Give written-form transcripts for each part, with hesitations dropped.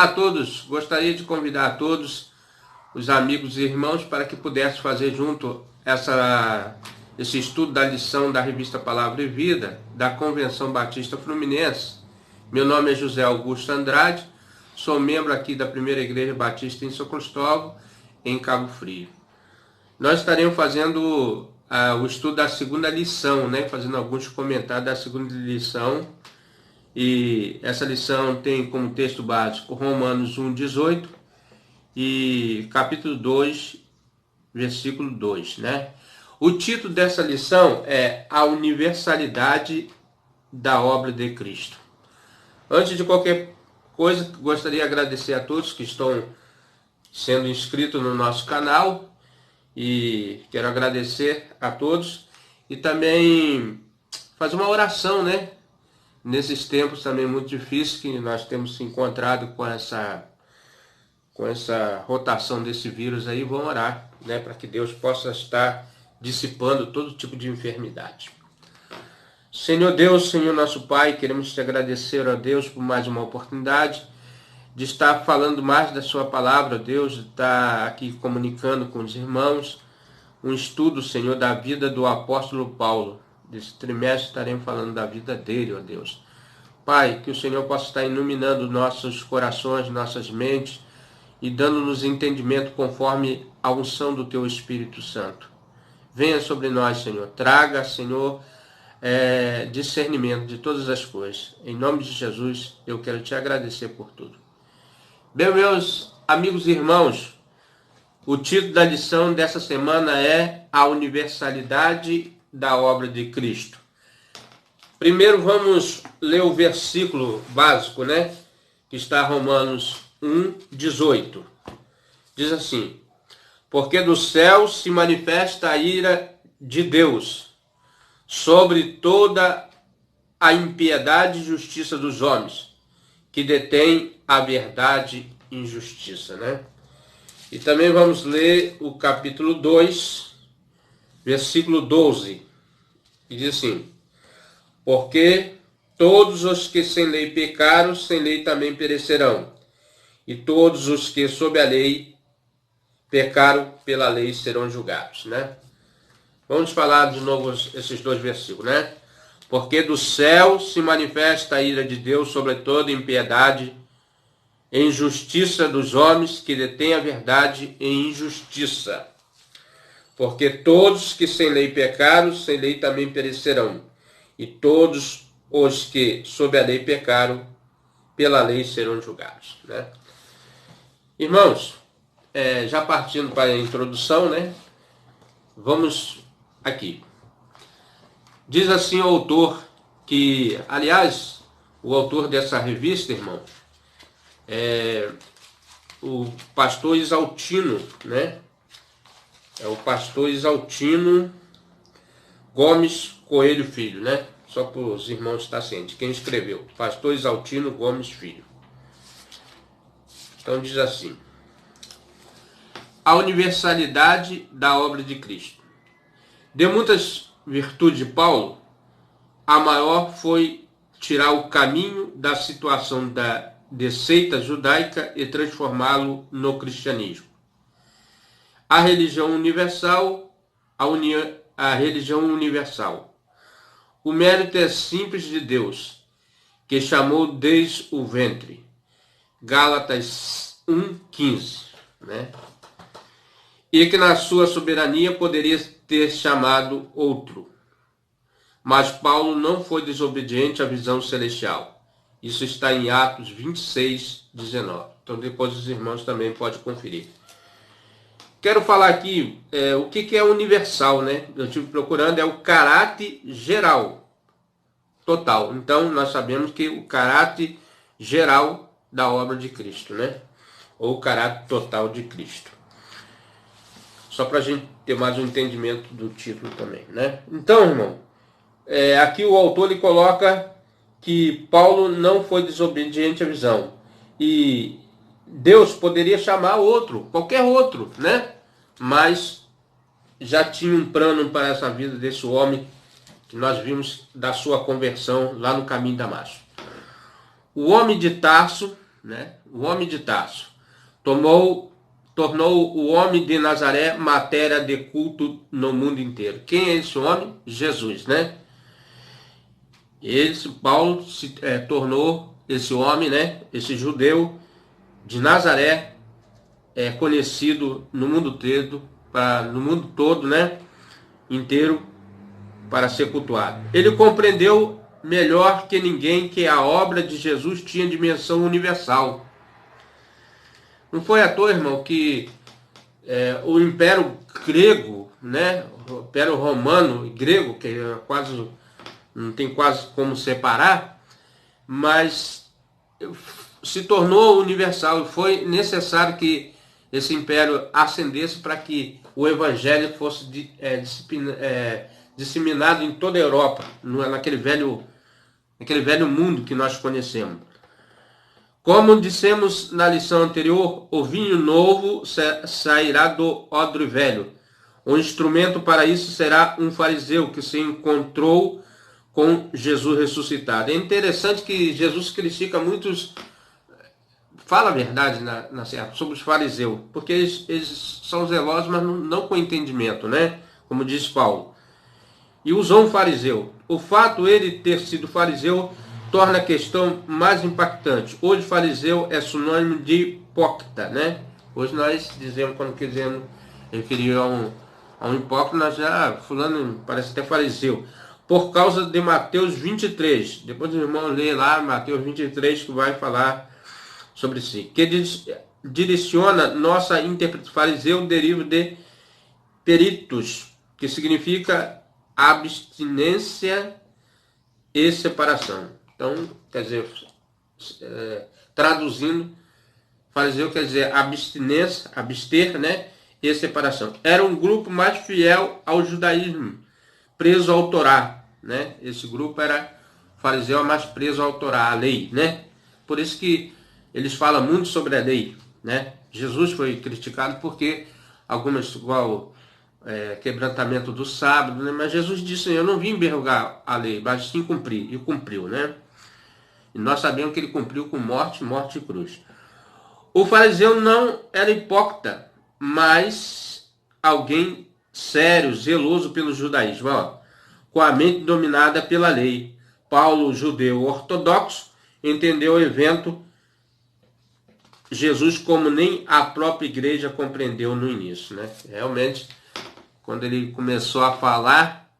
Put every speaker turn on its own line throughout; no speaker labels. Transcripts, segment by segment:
Olá a todos, gostaria de convidar a todos os amigos e irmãos para que pudessem fazer junto esse estudo da lição da revista Palavra e Vida da Convenção Batista Fluminense. Meu nome é José Augusto Andrade, sou membro aqui da Primeira Igreja Batista em São Cristóvão, em Cabo Frio. Nós estaremos fazendo o estudo da segunda lição, fazendo alguns comentários da segunda lição. E essa lição tem como texto básico Romanos 1:18 e capítulo 2, versículo 2, O título dessa lição é A Universalidade da Obra de Cristo. Antes de qualquer coisa, gostaria de agradecer a todos que estão sendo inscritos no nosso canal e quero agradecer a todos e também fazer uma oração, Nesses tempos também muito difíceis que nós temos se encontrado com essa rotação desse vírus aí, vamos orar, para que Deus possa estar dissipando todo tipo de enfermidade. Senhor Deus, Senhor nosso Pai, queremos te agradecer, ó Deus, por mais uma oportunidade de estar falando mais da sua palavra, ó Deus, de estar aqui comunicando com os irmãos, um estudo, Senhor, da vida do apóstolo Paulo. Desse trimestre estaremos falando da vida dele, ó Deus. Pai, que o Senhor possa estar iluminando nossos corações, nossas mentes e dando-nos entendimento conforme a unção do Teu Espírito Santo. Venha sobre nós, Senhor. Traga, Senhor, discernimento de todas as coisas. Em nome de Jesus, eu quero te agradecer por tudo. Bem, meus amigos e irmãos, o título da lição dessa semana é A Universalidade da Obra de Cristo. Primeiro vamos ler o versículo básico, que está em Romanos 1:18. Diz assim: porque do céu se manifesta a ira de Deus sobre toda a impiedade e justiça dos homens, que detêm a verdade e injustiça, E também vamos ler o capítulo 2, versículo 12, que diz assim: porque todos os que sem lei pecaram, sem lei também perecerão, e todos os que sob a lei pecaram, pela lei serão julgados, Vamos falar de novo esses dois versículos, Porque do céu se manifesta a ira de Deus sobre toda impiedade e injustiça dos homens que detêm a verdade em injustiça. Porque todos que sem lei pecaram, sem lei também perecerão. E todos os que sob a lei pecaram, pela lei serão julgados. Irmãos, já partindo para a introdução, vamos aqui. Diz assim o autor, que, aliás, o autor dessa revista, irmão, é o pastor Isaltino, É o pastor Isaltino Gomes Coelho Filho, Só para os irmãos estar cientes. Quem escreveu? Pastor Isaltino Gomes Filho. Então diz assim: a universalidade da obra de Cristo. De muitas virtudes de Paulo, a maior foi tirar o caminho da situação de seita judaica e transformá-lo no cristianismo. A religião universal, a religião universal. O mérito é simples de Deus, que chamou desde o ventre. Gálatas 1:15, E que na sua soberania poderia ter chamado outro. Mas Paulo não foi desobediente à visão celestial. Isso está em Atos 26:19. Então depois os irmãos também podem conferir. Quero falar aqui o que é universal, Eu estive procurando, é o caráter geral, total. Então, nós sabemos que o caráter geral da obra de Cristo, Ou o caráter total de Cristo. Só para a gente ter mais um entendimento do título também, Então, irmão, aqui o autor ele coloca que Paulo não foi desobediente à visão. E Deus poderia chamar outro, qualquer outro, Mas já tinha um plano para essa vida desse homem que nós vimos da sua conversão lá no caminho de Damasco. O homem de Tarso, o homem de Tarso, tornou o homem de Nazaré matéria de culto no mundo inteiro. Quem é esse homem? Jesus, né? Paulo se tornou esse homem, né? Esse judeu de Nazaré, conhecido no mundo todo, né? Inteiro, para ser cultuado. Ele compreendeu melhor que ninguém que a obra de Jesus tinha dimensão universal. Não foi à toa, irmão, que o Império Grego, né? O Império Romano e Grego, que quase não tem quase como separar, mas se tornou universal e foi necessário que esse império ascendesse para que o evangelho fosse disseminado em toda a Europa, naquele velho mundo que nós conhecemos. Como dissemos na lição anterior, o vinho novo sairá do odre velho. O instrumento para isso será um fariseu que se encontrou com Jesus ressuscitado. É interessante que Jesus critica muitos, fala a verdade sobre os fariseus, porque eles são zelosos, mas não com entendimento, né? Como diz Paulo. E usou um fariseu. O fato ele ter sido fariseu torna a questão mais impactante. Hoje fariseu é sinônimo de hipócrita, né? Hoje nós dizemos, quando queremos referir a um hipócrita, nós já, fulano parece até fariseu. Por causa de Mateus 23. Depois o irmão lê lá Mateus 23, que vai falar sobre si. Que direciona nossa interpretação. Fariseu deriva de peritos, que significa abstinência e separação. Então, quer dizer, traduzindo, fariseu quer dizer abstinência, abster, né? E separação. Era um grupo mais fiel ao judaísmo, preso ao Torá, né? Esse grupo era fariseu mais preso ao Torá, à lei, né? Por isso que eles falam muito sobre a lei, né? Jesus foi criticado porque algumas, igual quebrantamento do sábado, né? Mas Jesus disse: eu não vim envergonhar a lei, mas sim cumprir, e cumpriu, né? E nós sabemos que ele cumpriu com morte e cruz. O fariseu não era hipócrita, mas alguém sério, zeloso pelo judaísmo, ó, com a mente dominada pela lei. Paulo, judeu ortodoxo, entendeu o evento Jesus como nem a própria igreja compreendeu no início, né? Realmente, quando ele começou a falar,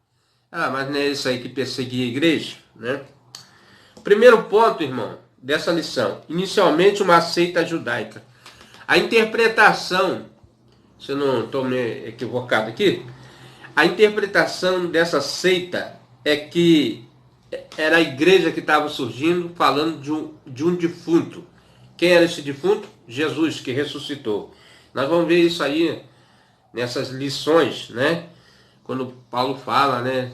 mas não é isso aí que perseguia a igreja, né? Primeiro ponto, irmão, dessa lição. Inicialmente uma seita judaica. A interpretação, se eu não estou me equivocado aqui, a interpretação dessa seita é que era a igreja que estava surgindo falando de um defunto. Quem era esse defunto? Jesus, que ressuscitou. Nós vamos ver isso aí nessas lições, né? Quando Paulo fala, né,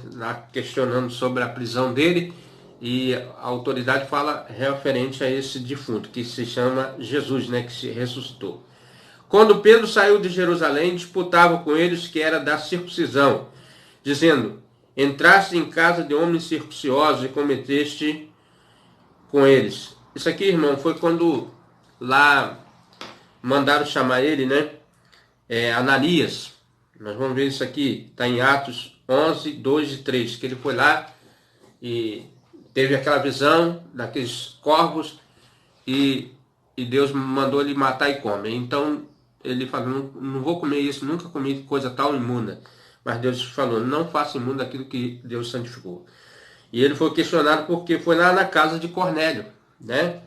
questionando sobre a prisão dele, e a autoridade fala referente a esse defunto, que se chama Jesus, né, que se ressuscitou. Quando Pedro saiu de Jerusalém, disputava com eles que era da circuncisão, dizendo: entraste em casa de homens circunciosos e cometeste com eles. Isso aqui, irmão, foi quando lá mandaram chamar ele, né? Ananias. Nós vamos ver isso aqui, está em Atos 11, 2 e 3, que ele foi lá e teve aquela visão daqueles corvos e Deus mandou ele matar e comer. Então ele falou: não vou comer isso, nunca comi coisa tal imunda. Mas Deus falou: não faça imundo aquilo que Deus santificou. E ele foi questionado porque foi lá na casa de Cornélio, né?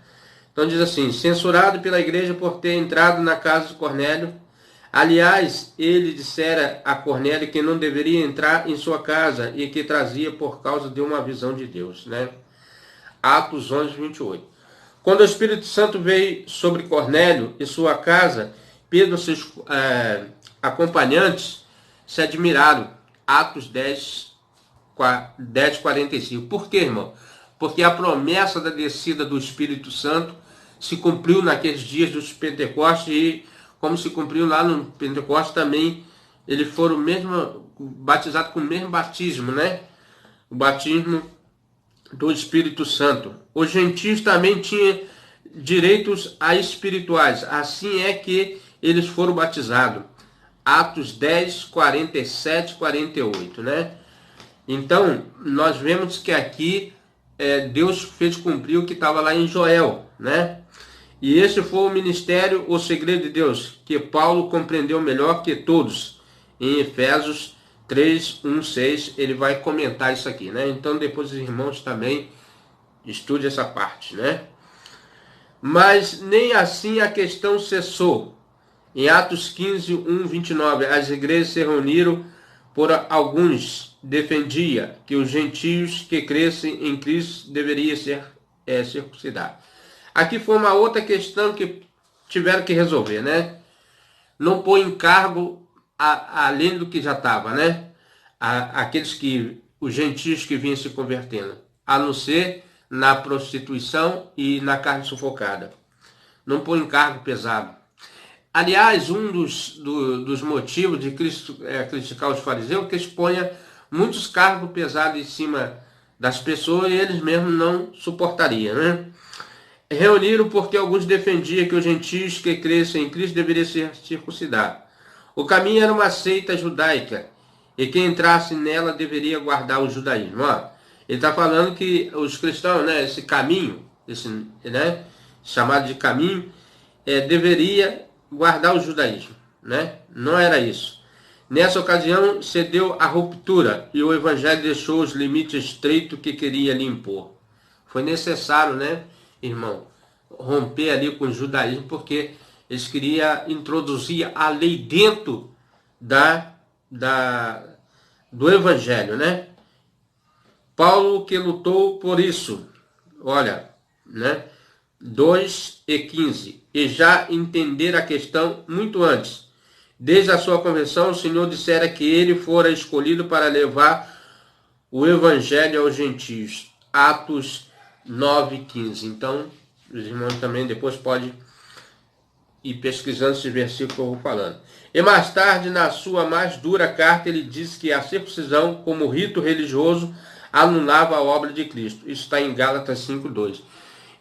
Então diz assim: censurado pela igreja por ter entrado na casa de Cornélio. Aliás, ele dissera a Cornélio que não deveria entrar em sua casa e que trazia por causa de uma visão de Deus, né? Atos 11, 28. Quando o Espírito Santo veio sobre Cornélio e sua casa, Pedro e seus acompanhantes se admiraram. Atos 10, 45. Por quê, irmão? Porque a promessa da descida do Espírito Santo se cumpriu naqueles dias dos Pentecostes, e como se cumpriu lá no Pentecostes também, eles foram batizados com o mesmo batismo, né? O batismo do Espírito Santo. Os gentios também tinham direitos a espirituais. Assim é que eles foram batizados. Atos 10, 47, 48, né? Então, nós vemos que aqui Deus fez cumprir o que estava lá em Joel, né? E esse foi o ministério, o segredo de Deus, que Paulo compreendeu melhor que todos. Em Efésios 3, 1, 6, ele vai comentar isso aqui, né? Então, depois os irmãos também estudem essa parte, né? Mas nem assim a questão cessou. Em Atos 15, 1, 29, as igrejas se reuniram por alguns, defendia que os gentios que crescem em Cristo deveriam ser circuncidados. Aqui foi uma outra questão que tiveram que resolver, né? Não pôr encargo além do que já estava, né? Os gentios que vinham se convertendo, a não ser na prostituição e na carne sufocada. Não pôr encargo pesado. Aliás, um dos motivos de Cristo criticar os fariseus é que eles ponham muitos cargos pesados em cima das pessoas e eles mesmos não suportariam, né? Reuniram porque alguns defendiam que os gentios que crescem em Cristo deveriam ser circuncidados. O caminho era uma seita judaica e quem entrasse nela deveria guardar o judaísmo. Ó, ele está falando que os cristãos, né, esse caminho, né, chamado de caminho, deveria guardar o judaísmo, né? Não era isso. Nessa ocasião, cedeu a ruptura e o evangelho deixou os limites estreitos que queria lhe impor. Foi necessário, né, irmão, romper ali com o judaísmo, porque eles queriam introduzir a lei dentro do evangelho, né? Paulo que lutou por isso, olha, né? 2 e 15, e já entender a questão muito antes. Desde a sua conversão, o Senhor dissera que ele fora escolhido para levar o evangelho aos gentios. Atos 9, 15. Então, os irmãos também depois podem ir pesquisando esse versículo que eu vou falando. E mais tarde, na sua mais dura carta, ele disse que a circuncisão, como rito religioso, anulava a obra de Cristo. Isso está em Gálatas 5, 2.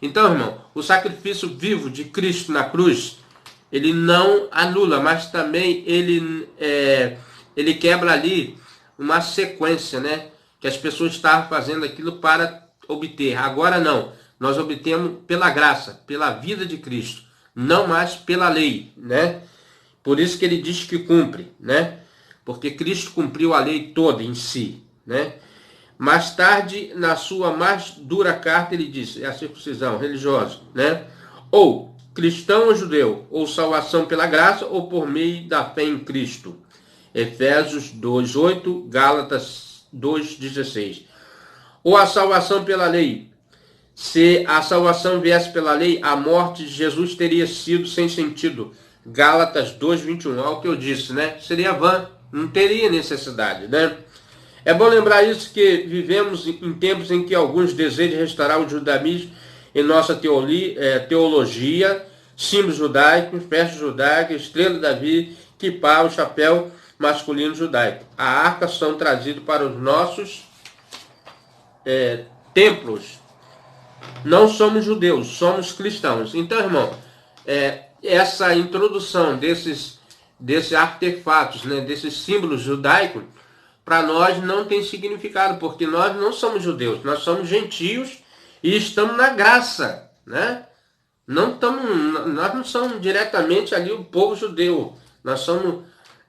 Então, irmão, o sacrifício vivo de Cristo na cruz, ele não anula, mas também ele quebra ali uma sequência, né? Que as pessoas estavam fazendo aquilo para obter. Agora não, nós obtemos pela graça, pela vida de Cristo, não mais pela lei, né? Por isso que ele diz que cumpre, né? Porque Cristo cumpriu a lei toda em si, né? Mais tarde, na sua mais dura carta, ele disse, a circuncisão religiosa, né? Ou cristão ou judeu, ou salvação pela graça, ou por meio da fé em Cristo. Efésios 2:8, Gálatas 2:16. Ou a salvação pela lei. Se a salvação viesse pela lei, a morte de Jesus teria sido sem sentido. Gálatas 2:21, é o que eu disse, né? Seria vã, não teria necessidade, né? É bom lembrar isso, que vivemos em tempos em que alguns desejam restaurar o judaísmo em nossa teologia, símbolos judaicos, festas judaicas, estrela de Davi, quipá, o chapéu masculino judaico. A arca são trazidos para os nossos templos. Não somos judeus, somos cristãos. Então, irmão, essa introdução desses artefatos, né, desses símbolos judaicos, para nós não tem significado, porque nós não somos judeus, nós somos gentios e estamos na graça, né? Nós não somos diretamente ali o povo judeu, nós somos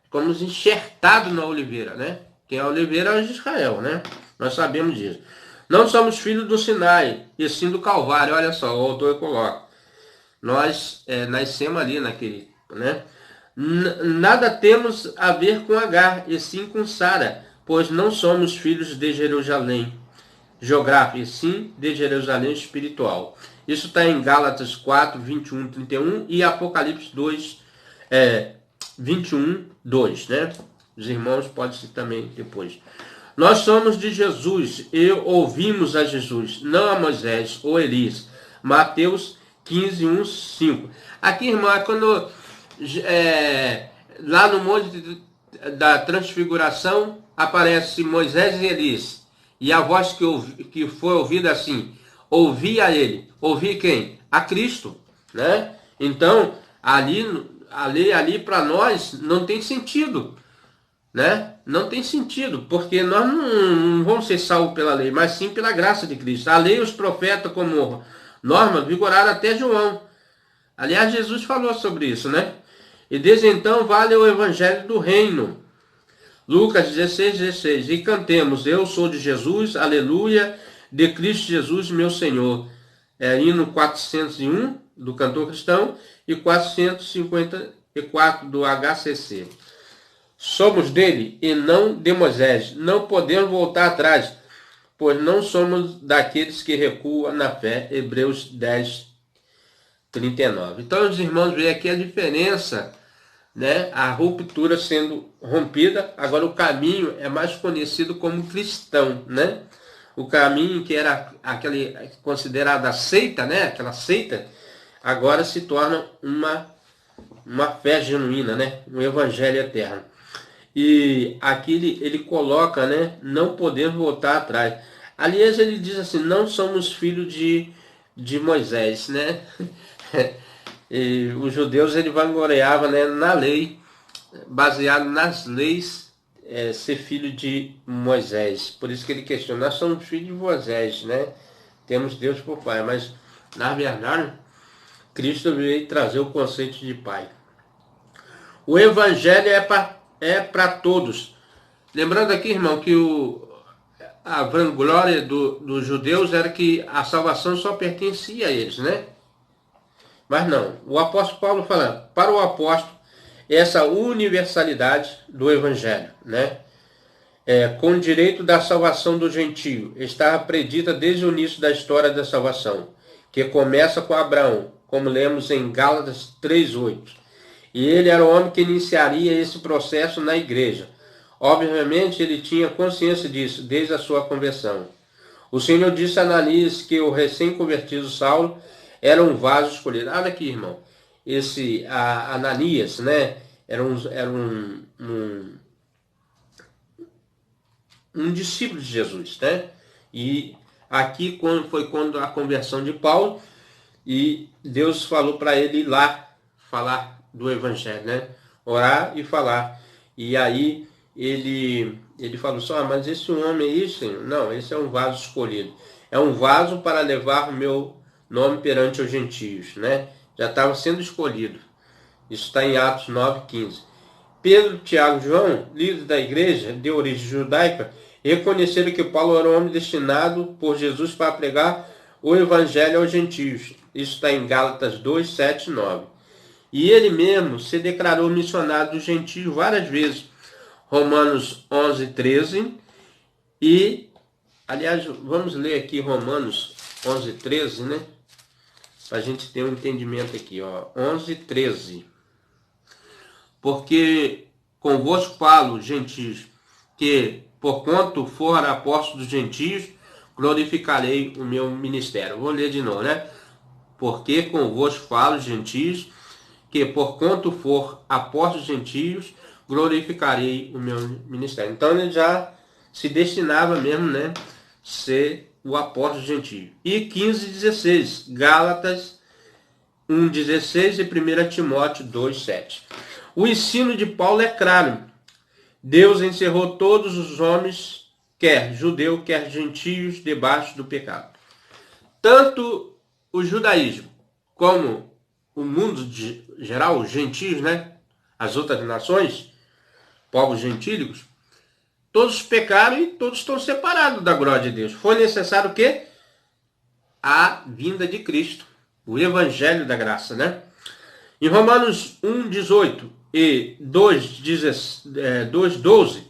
como enxertados na oliveira, né? Quem é a oliveira é de Israel, né? Nós sabemos disso. Não somos filhos do Sinai, e sim do Calvário. Olha só, o autor coloca. Nós nascemos ali naquele, né? Nada temos a ver com Agar, e sim com Sara, pois não somos filhos de Jerusalém geográfico, e sim de Jerusalém espiritual. Isso está em Gálatas 4, 21, 31 e Apocalipse 2, 21, 2, né? Os irmãos podem ser também depois. Nós somos de Jesus e ouvimos a Jesus, não a Moisés ou Elias. Mateus 15, 1, 5. Aqui, irmão, é quando lá no Monte da Transfiguração aparece Moisés e Elias. E a voz que foi ouvida assim, ouvi a ele. Ouvi quem? a Cristo, né? Então, a lei ali para nós não tem sentido, né? Não tem sentido, porque nós não vamos ser salvos pela lei, mas sim pela graça de Cristo. A lei e os profetas como norma vigoraram até João. Aliás, Jesus falou sobre isso, né? E desde então vale o evangelho do reino. Lucas 16:16. E cantemos, eu sou de Jesus, aleluia, de Cristo Jesus, meu Senhor. Hino 401 do cantor cristão e 454 do HCC. Somos dele e não de Moisés. Não podemos voltar atrás, pois não somos daqueles que recuam na fé. Hebreus 10:39. Então, os irmãos veem aqui a diferença, né? A ruptura sendo rompida. Agora, o caminho é mais conhecido como cristão, né? O caminho que era aquele considerado a seita, né? Aquela seita, agora se torna uma fé genuína, né? Um evangelho eterno. E aqui ele coloca, né? Não podemos voltar atrás. Aliás, ele diz assim, não somos filhos de Moisés, né? E os judeus ele vangloriava, né, na lei, baseado nas leis, ser filho de Moisés. Por isso que ele questiona, nós somos filhos de Moisés, né? Temos Deus por pai, mas na verdade Cristo veio trazer o conceito de pai. O evangelho é para todos. Lembrando aqui, irmão, que a vanglória dos judeus era que a salvação só pertencia a eles, né? Mas não, o apóstolo Paulo fala, para o apóstolo, essa universalidade do evangelho, né? Com o direito da salvação do gentio, está predita desde o início da história da salvação, que começa com Abraão, como lemos em Gálatas 3:8. E ele era o homem que iniciaria esse processo na igreja. Obviamente, ele tinha consciência disso desde a sua conversão. O Senhor disse a Ananias que o recém-convertido Saulo era um vaso escolhido. Olha aqui, irmão. Esse Ananias, né? Era um discípulo de Jesus, né? E aqui foi quando a conversão de Paulo, e Deus falou para ele ir lá falar do evangelho, né? Orar e falar. E aí ele falou só, mas esse homem é isso, Senhor? Não, esse é um vaso escolhido. É um vaso para levar o meu nome perante os gentios, né? Já estava sendo escolhido. Isso está em Atos 9:15. Pedro, Tiago e João, líderes da igreja de origem judaica, reconheceram que Paulo era um homem destinado por Jesus para pregar o evangelho aos gentios. Isso está em Gálatas 2:7-9. E ele mesmo se declarou missionário dos gentios várias vezes. Romanos 11:13. E, aliás, vamos ler aqui Romanos 11:13, né? Para a gente ter um entendimento aqui, ó. 11:13. Porque convosco falo, gentios, que porquanto for apóstolo dos gentios, glorificarei o meu ministério. Vou ler de novo, né? Porque convosco falo, gentios, que porquanto for apóstolo dos gentios, glorificarei o meu ministério. Então ele já se destinava mesmo, né? Ser o apóstolo gentio. E 15:16, Gálatas 1:16 e 1 Timóteo 2:7. O ensino de Paulo é claro. Deus encerrou todos os homens, quer judeu, quer gentios, debaixo do pecado. Tanto o judaísmo como o mundo geral, os gentios, né? As outras nações, povos gentílicos, todos pecaram e todos estão separados da glória de Deus. Foi necessário o quê? A vinda de Cristo. O evangelho da graça, né? Em Romanos 1:18 e 2:12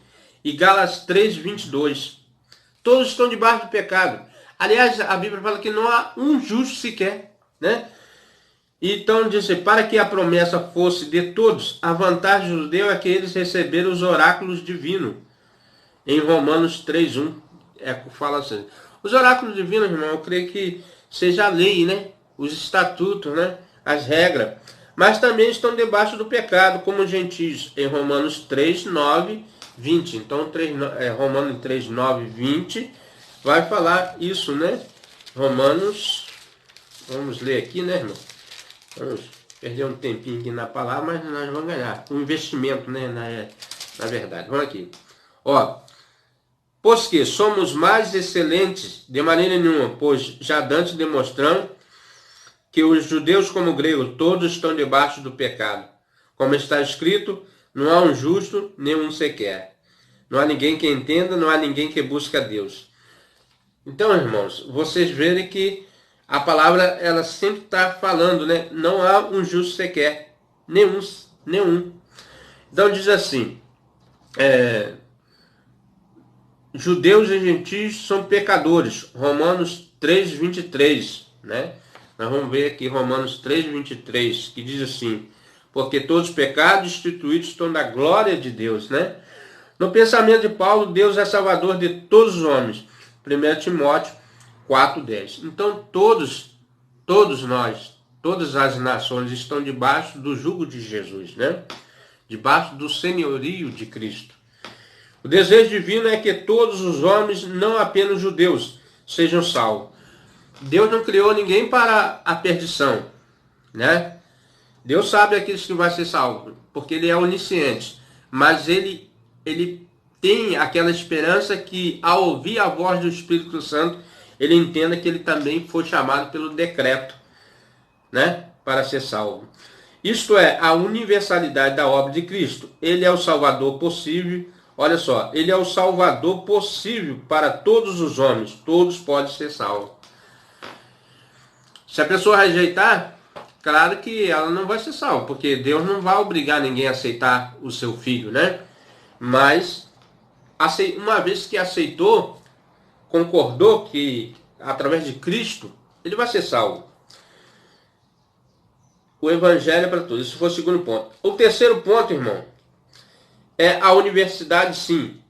e Gálatas 3:22, todos estão debaixo do pecado. Aliás, a Bíblia fala que não há um justo sequer, né? Então, disse, para que a promessa fosse de todos, a vantagem do judeu é que eles receberam os oráculos divinos. Em Romanos 3:1, fala assim. Os oráculos divinos, irmão, eu creio que seja a lei, né? Os estatutos, né? As regras. Mas também estão debaixo do pecado, como os gentios. Em Romanos 3:9-20. Então, Romanos 3:9-20 vai falar isso, né? Romanos Vamos ler aqui, né, irmão? Vamos perder um tempinho aqui na palavra, mas nós vamos ganhar. Um investimento, né, na verdade. Vamos aqui. Ó, pois que somos mais excelentes de maneira nenhuma, pois já dantes demonstramos que os judeus como gregos, todos estão debaixo do pecado. Como está escrito, não há um justo, nenhum sequer. Não há ninguém que entenda, não há ninguém que busque a Deus. Então, irmãos, vocês verem que a palavra, ela sempre está falando, né? Não há um justo sequer. Nenhum. Então diz assim, judeus e gentios são pecadores. Romanos 3:23, né? Nós vamos ver aqui Romanos 3:23, que diz assim, porque todos os pecados destituídos estão da glória de Deus, né? No pensamento de Paulo, Deus é salvador de todos os homens. 1 Timóteo 4:10. Então todos nós, todas as nações estão debaixo do jugo de Jesus, né? Debaixo do senhorio de Cristo. O desejo divino é que todos os homens, não apenas judeus, sejam salvos. Deus não criou ninguém para a perdição, né? Deus sabe aqueles que vão ser salvos, porque Ele é onisciente. Mas Ele tem aquela esperança que, ao ouvir a voz do Espírito Santo, Ele entenda que ele também foi chamado pelo decreto, né? Para ser salvo. Isto é, a universalidade da obra de Cristo. Ele é o Salvador possível. Olha só, Ele é o Salvador possível para todos os homens. Todos podem ser salvos. Se a pessoa rejeitar, claro que ela não vai ser salva, porque Deus não vai obrigar ninguém a aceitar o seu filho, né? Mas, uma vez que aceitou, concordou que, através de Cristo, ele vai ser salvo. O Evangelho é para todos. Esse foi o segundo ponto. O terceiro ponto, irmão, é a universidade, sim.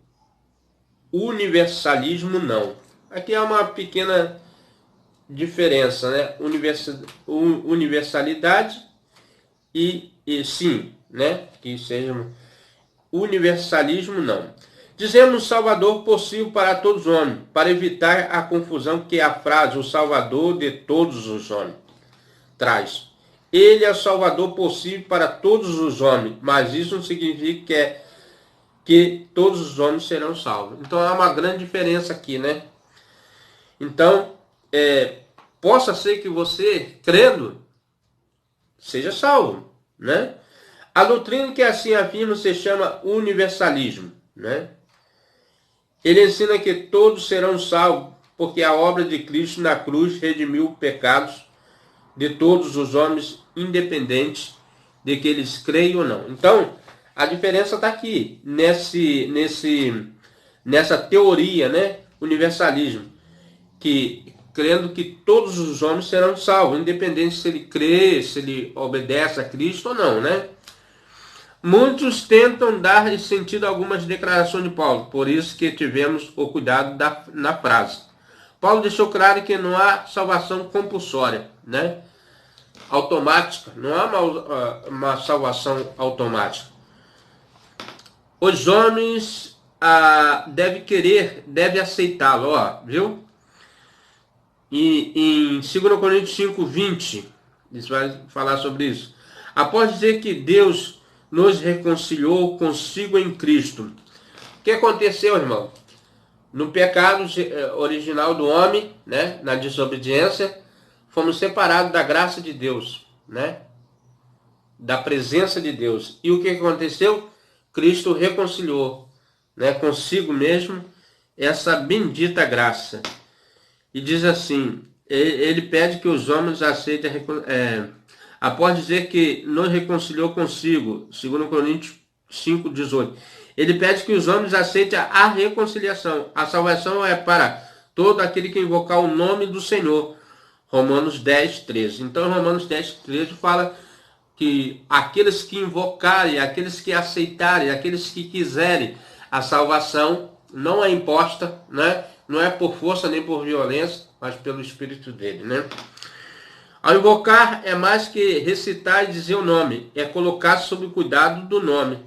O universalismo, não. Aqui é uma pequena diferença, né? Universalidade e sim, né? Que seja universalismo, não. Dizemos Salvador possível para todos os homens, para evitar a confusão que a frase o Salvador de todos os homens traz. Ele é o Salvador possível para todos os homens, mas isso não significa que todos os homens serão salvos. Então há uma grande diferença aqui, né? Então, possa ser que você, crendo, seja salvo, né? A doutrina que assim afirma se chama universalismo, né? Ele ensina que todos serão salvos, porque a obra de Cristo na cruz redimiu os pecados de todos os homens, independente de que eles creiam ou não. Então, a diferença está aqui, nessa teoria, né? Universalismo, que crendo que todos os homens serão salvos, independente se ele crê, se ele obedece a Cristo ou não, né? Muitos tentam dar sentido a algumas declarações de Paulo, por isso que tivemos o cuidado na frase. Paulo deixou claro que não há salvação compulsória, né? Automática, não há uma salvação automática. Os homens devem querer, devem aceitá-lo, viu? E em 2 Coríntios 5:20, isso vai falar sobre isso. Após dizer que Deus nos reconciliou consigo em Cristo. O que aconteceu, irmão? No pecado original do homem, né? Na desobediência, fomos separados da graça de Deus, né? Da presença de Deus. E o que aconteceu? Cristo reconciliou, né? Consigo mesmo essa bendita graça. E diz assim, ele pede que os homens aceitem após dizer que nos reconciliou consigo, 2 Coríntios 5:18, ele pede que os homens aceitem a reconciliação. A salvação é para todo aquele que invocar o nome do Senhor. Romanos 10:13. Então, Romanos 10:13 fala que aqueles que invocarem, aqueles que aceitarem, aqueles que quiserem a salvação, não é imposta, né? Não é por força nem por violência, mas pelo Espírito dele, né? Ao invocar é mais que recitar e dizer o nome, é colocar sob o cuidado do nome.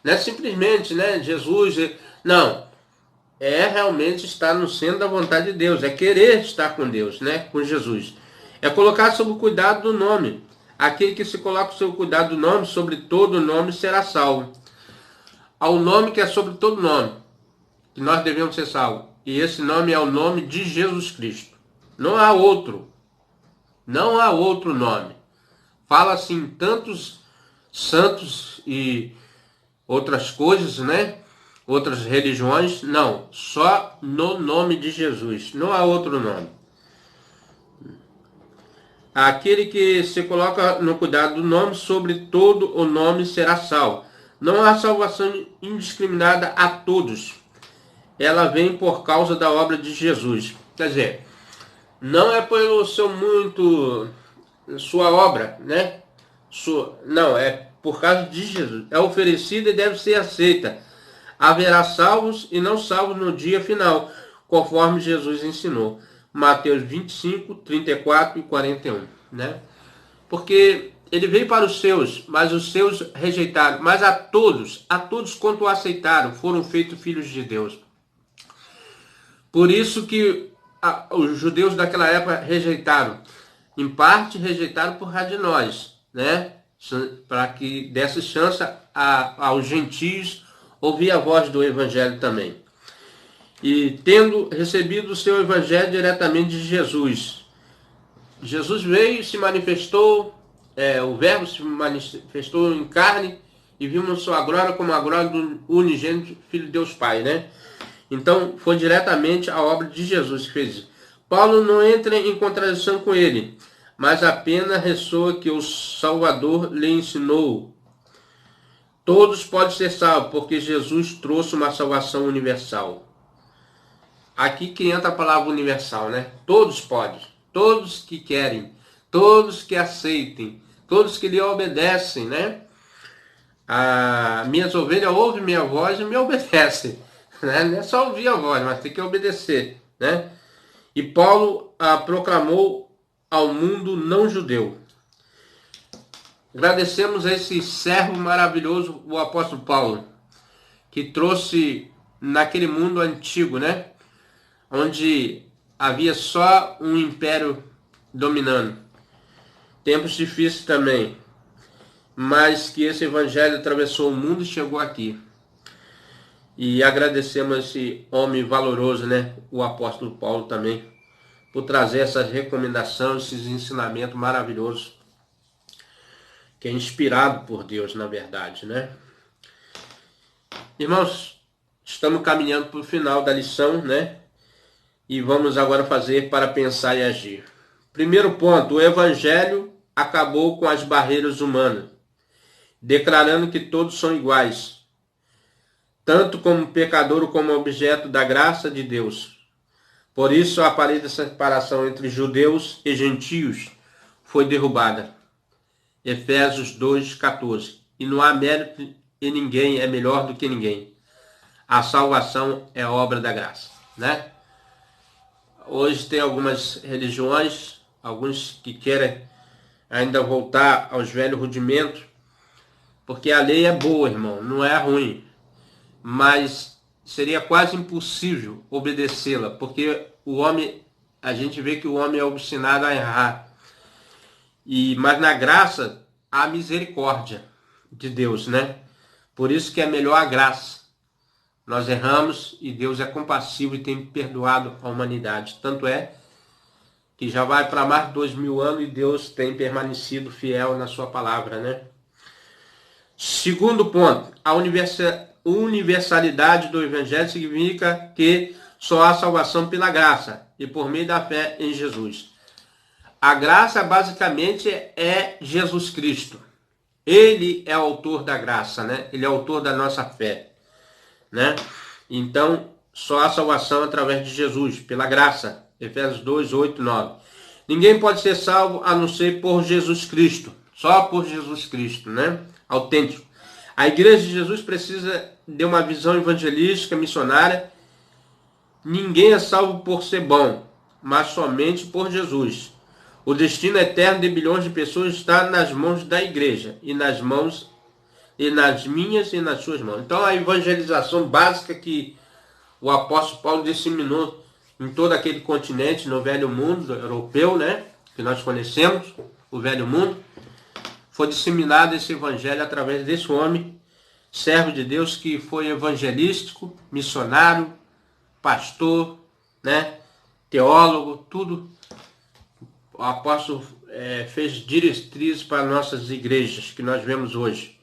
Não é simplesmente, né, Jesus, não. É realmente estar no centro da vontade de Deus, é querer estar com Deus, né, com Jesus. É colocar sob o cuidado do nome. Aquele que se coloca sob o cuidado do nome, sobre todo nome será salvo. Há um nome que é sobre todo nome, que nós devemos ser salvos. E esse nome é o nome de Jesus Cristo. Não há outro. Não há outro nome. Fala-se em tantos santos e outras coisas, né? Outras religiões. Não. Só no nome de Jesus. Não há outro nome. Aquele que se coloca no cuidado do nome, sobre todo o nome será salvo. Não há salvação indiscriminada a todos. Ela vem por causa da obra de Jesus. Quer dizer, não é pelo seu muito, sua obra, né? Não, é por causa de Jesus. É oferecida e deve ser aceita. Haverá salvos e não salvos no dia final, conforme Jesus ensinou. Mateus 25, 34 e 41, né? Porque ele veio para os seus, mas os seus rejeitaram. Mas a todos quanto o aceitaram, foram feitos filhos de Deus. Por isso que os judeus daquela época rejeitaram. Em parte rejeitaram por causa de nós, né? Para que desse chance aos gentios ouvir a voz do evangelho também. E tendo recebido o seu evangelho diretamente de Jesus. Jesus veio e se manifestou, o verbo se manifestou em carne e vimos sua glória como a glória do unigênito Filho de Deus Pai, né? Então foi diretamente a obra de Jesus que fez isso. Paulo não entra em contradição com ele, mas apenas ressoa que o Salvador lhe ensinou. Todos podem ser salvos, porque Jesus trouxe uma salvação universal. Aqui que entra a palavra universal, né? Todos podem, todos que querem, todos que aceitem, todos que lhe obedecem, né? Minhas ovelhas ouvem minha voz e me obedecem, né? Não é só ouvir a voz, mas tem que obedecer, né? E Paulo proclamou ao mundo não judeu. Agradecemos a esse servo maravilhoso, o apóstolo Paulo, que trouxe naquele mundo antigo, né? Onde havia só um império dominando. Tempos difíceis também. Mas que esse evangelho atravessou o mundo e chegou aqui. E agradecemos a esse homem valoroso, né? O apóstolo Paulo também, por trazer essas recomendações, esses ensinamentos maravilhosos, que é inspirado por Deus, na verdade, né? Irmãos, estamos caminhando para o final da lição, né? E vamos agora fazer para pensar e agir. Primeiro ponto, o evangelho acabou com as barreiras humanas, declarando que todos são iguais, tanto como pecador como objeto da graça de Deus. Por isso a parede de separação entre judeus e gentios foi derrubada. Efésios 2:14. E não há mérito e ninguém é melhor do que ninguém. A salvação é obra da graça, né? Hoje tem algumas religiões, alguns que querem ainda voltar aos velhos rudimentos, porque a lei é boa, irmão, não é ruim, mas seria quase impossível obedecê-la, porque o homem, a gente vê que o homem é obstinado a errar. Mas na graça há misericórdia de Deus, né? Por isso que é melhor a graça. Nós erramos e Deus é compassivo e tem perdoado a humanidade. Tanto é que já vai para mais de 2000 anos e Deus tem permanecido fiel na sua palavra, né? Segundo ponto, a universalidade do evangelho significa que só há salvação pela graça e por meio da fé em Jesus. A graça basicamente é Jesus Cristo. Ele é o autor da graça, né? Ele é o autor da nossa fé, né? Então, só há salvação através de Jesus, pela graça. Efésios 2:8-9. Ninguém pode ser salvo a não ser por Jesus Cristo. Só por Jesus Cristo, né? Autêntico. A igreja de Jesus precisa de uma visão evangelística, missionária. Ninguém é salvo por ser bom, mas somente por Jesus. O destino eterno de bilhões de pessoas está nas mãos da igreja e nas minhas e nas suas mãos. Então a evangelização básica que o apóstolo Paulo disseminou em todo aquele continente, no velho mundo europeu, né? que nós conhecemos, o velho mundo, foi disseminado esse evangelho através desse homem, servo de Deus, que foi evangelístico, missionário, pastor, né, teólogo, tudo. O apóstolo fez diretrizes para nossas igrejas, que nós vemos hoje.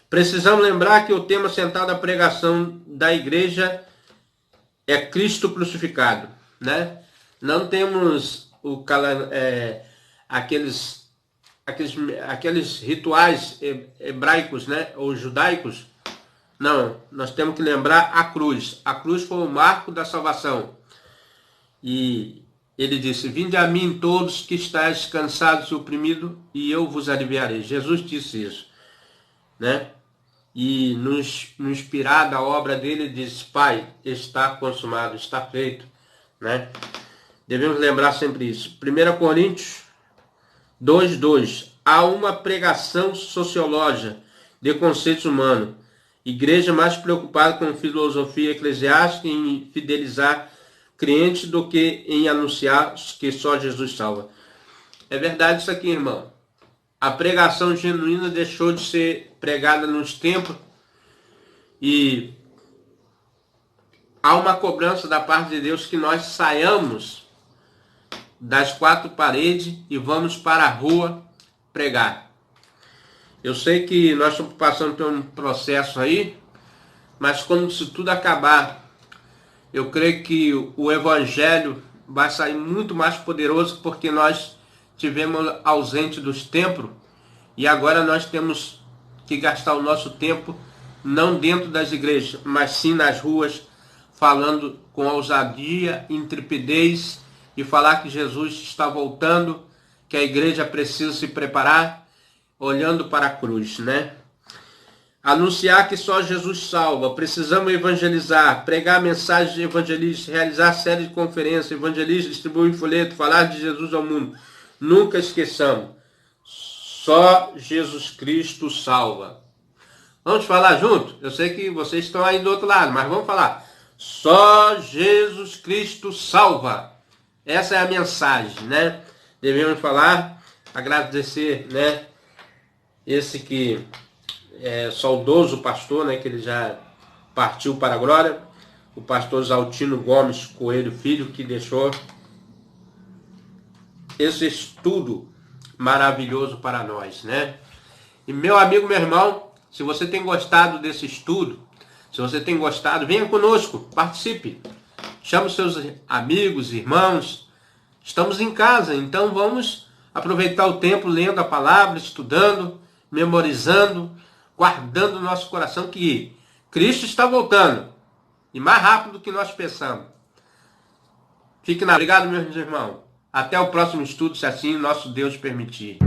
Precisamos lembrar que o tema central da pregação da igreja é Cristo crucificado, né? Não temos aqueles rituais hebraicos, né, ou judaicos. Não, nós temos que lembrar a cruz. A cruz foi o marco da salvação. E ele disse: vinde a mim todos que estáis cansados e oprimidos, e eu vos aliviarei. Jesus disse isso, né? E no inspirar da obra dele, ele diz: Pai, está consumado, está feito, né? Devemos lembrar sempre isso. 1 Coríntios 2:2. Há uma pregação sociológica de conceitos humanos. Igreja mais preocupada com filosofia eclesiástica e em fidelizar crentes do que em anunciar que só Jesus salva. É verdade isso aqui, irmão. A pregação genuína deixou de ser pregada nos templos e há uma cobrança da parte de Deus que nós saiamos das quatro paredes e vamos para a rua pregar. Eu sei que nós estamos passando por um processo aí, mas quando isso tudo acabar, eu creio que o evangelho vai sair muito mais poderoso, porque nós tivemos ausente dos templos e agora nós temos que gastar o nosso tempo não dentro das igrejas, mas sim nas ruas, falando com ousadia, intrepidez e falar que Jesus está voltando, que a igreja precisa se preparar, olhando para a cruz, né? Anunciar que só Jesus salva. Precisamos evangelizar, pregar mensagens evangelísticas, realizar séries de conferências, evangelistas, distribuir folheto, falar de Jesus ao mundo. Nunca esqueçamos, só Jesus Cristo salva. Vamos falar junto? Eu sei que vocês estão aí do outro lado, mas vamos falar. Só Jesus Cristo salva. Essa é a mensagem, né? Devemos falar, agradecer, né? Esse que é saudoso pastor, né? Que ele já partiu para a glória. O pastor Zaltino Gomes Coelho Filho, que deixou esse estudo maravilhoso para nós, né? E meu amigo, meu irmão, se você tem gostado desse estudo, se você tem gostado, venha conosco, participe. Chame os seus amigos, irmãos. Estamos em casa, então vamos aproveitar o tempo lendo a palavra, estudando, memorizando, guardando no nosso coração que Cristo está voltando. E mais rápido do que nós pensamos. Obrigado, meus irmãos. Até o próximo estudo, se assim nosso Deus permitir.